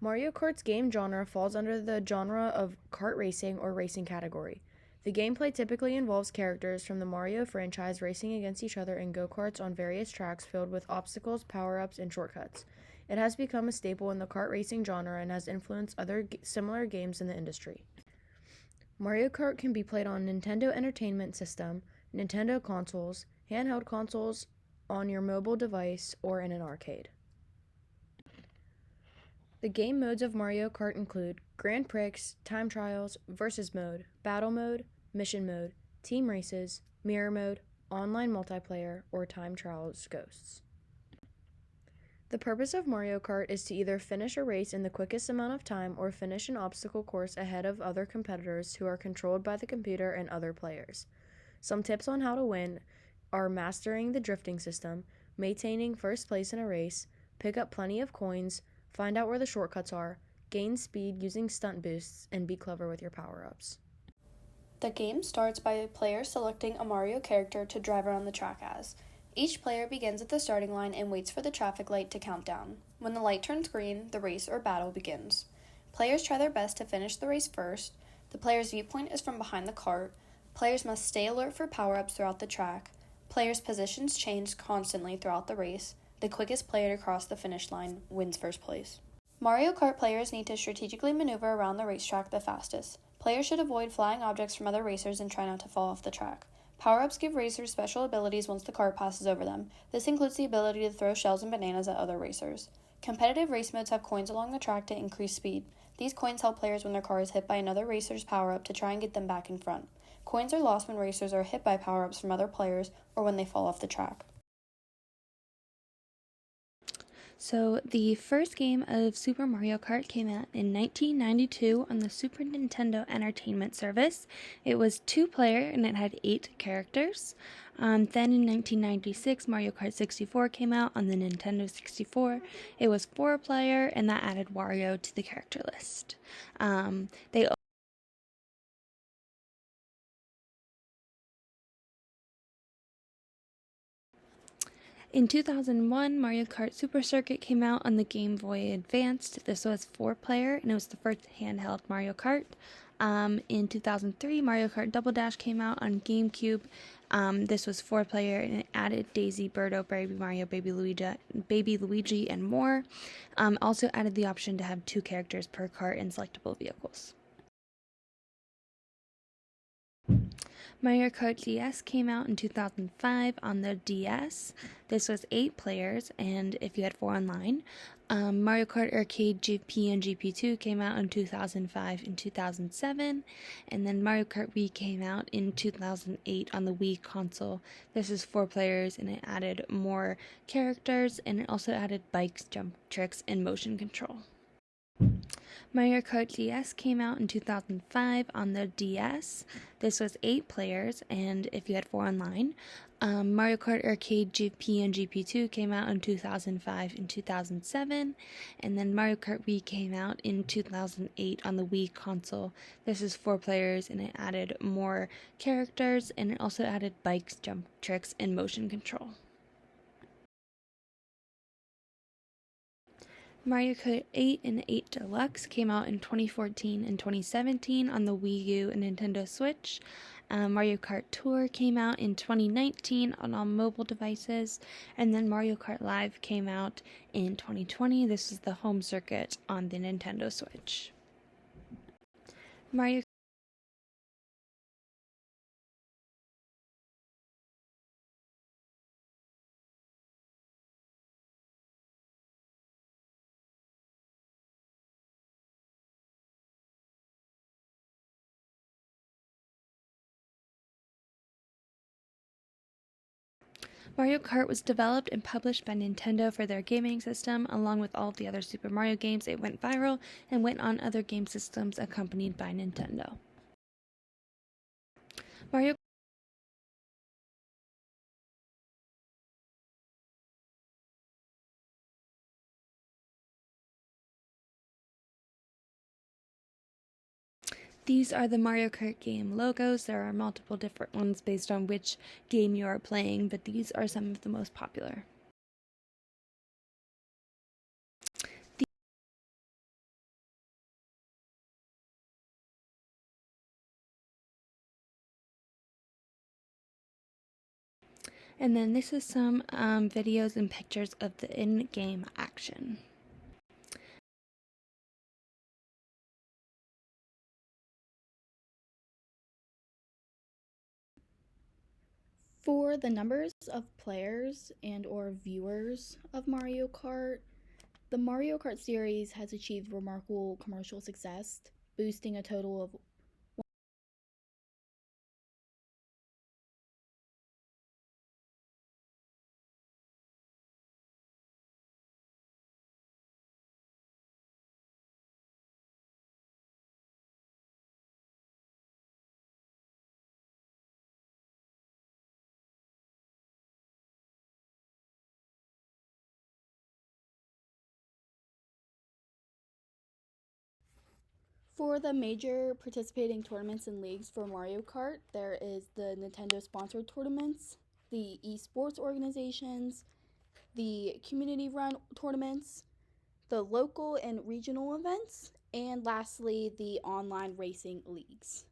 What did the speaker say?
Mario Kart's game genre falls under the genre of kart racing or racing category. The gameplay typically involves characters from the Mario franchise racing against each other in go-karts on various tracks filled with obstacles, power-ups, and shortcuts. It has become a staple in the kart racing genre and has influenced other similar games in the industry. Mario Kart can be played on Nintendo Entertainment System, Nintendo consoles, handheld consoles, on your mobile device, or in an arcade. The game modes of Mario Kart include Grand Prix, Time Trials, Versus Mode, Battle Mode, Mission Mode, Team Races, Mirror Mode, Online Multiplayer, or Time Trials Ghosts. The purpose of Mario Kart is to either finish a race in the quickest amount of time or finish an obstacle course ahead of other competitors who are controlled by the computer and other players. Some tips on how to win are mastering the drifting system, maintaining first place in a race, pick up plenty of coins, find out where the shortcuts are, gain speed using stunt boosts, and be clever with your power-ups. The game starts by players selecting a Mario character to drive around the track as. Each player begins at the starting line and waits for the traffic light to count down. When the light turns green, the race or battle begins. Players try their best to finish the race first. The player's viewpoint is from behind the cart. Players must stay alert for power-ups throughout the track. Players' positions change constantly throughout the race. The quickest player to cross the finish line wins first place. Mario Kart players need to strategically maneuver around the racetrack the fastest. Players should avoid flying objects from other racers and try not to fall off the track. Power-ups give racers special abilities once the cart passes over them. This includes the ability to throw shells and bananas at other racers. Competitive race modes have coins along the track to increase speed. These coins help players when their car is hit by another racer's power-up to try and get them back in front. Coins are lost when racers are hit by power-ups from other players or when they fall off the track. So, the first game of Super Mario Kart came out in 1992 on the Super Nintendo Entertainment Service. It was 2-player and it had 8 characters. Then in 1996, Mario Kart 64 came out on the Nintendo 64. It was 4-player and that added Wario to the character list. They In 2001, Mario Kart Super Circuit came out on the Game Boy Advanced. This was 4-player, and it was the first handheld Mario Kart. In 2003, Mario Kart Double Dash came out on GameCube. This was 4-player, and it added Daisy, Birdo, Baby Mario, Baby Luigi, and more. Also added the option to have 2 characters per kart and selectable vehicles. Mario Kart DS came out in 2005 on the DS. This was 8 players, and if you had 4 online. Mario Kart Arcade GP and GP2 came out in 2005 and 2007, and then Mario Kart Wii came out in 2008 on the Wii console. This is 4 players, and it added more characters, and it also added bikes, jump tricks, and motion control. Mario Kart DS came out in 2005 on the DS. This was 8 players, and if you had 4 online. Mario Kart Arcade GP and GP2 came out in 2005 and 2007, and then Mario Kart Wii came out in 2008 on the Wii console. This is 4 players, and it added more characters, and it also added bikes, jump tricks, and motion control. Mario Kart 8 and 8 Deluxe came out in 2014 and 2017 on the Wii U and Nintendo Switch. Mario Kart Tour came out in 2019 on all mobile devices, and then Mario Kart Live came out in 2020. This is the home circuit on the Nintendo Switch. Mario Kart was developed and published by Nintendo for their gaming system. Along with all of the other Super Mario games, it went viral and went on other game systems accompanied by Nintendo. Mario These are the Mario Kart game logos. There are multiple different ones based on which game you are playing, but these are some of the most popular. And then this is some videos and pictures of the in-game action. For the numbers of players and or viewers of Mario Kart, the Mario Kart series has achieved remarkable commercial success, boosting a total of For the major participating tournaments and leagues for Mario Kart, there is the Nintendo sponsored tournaments, the esports organizations, the community run tournaments, the local and regional events, and lastly, the online racing leagues.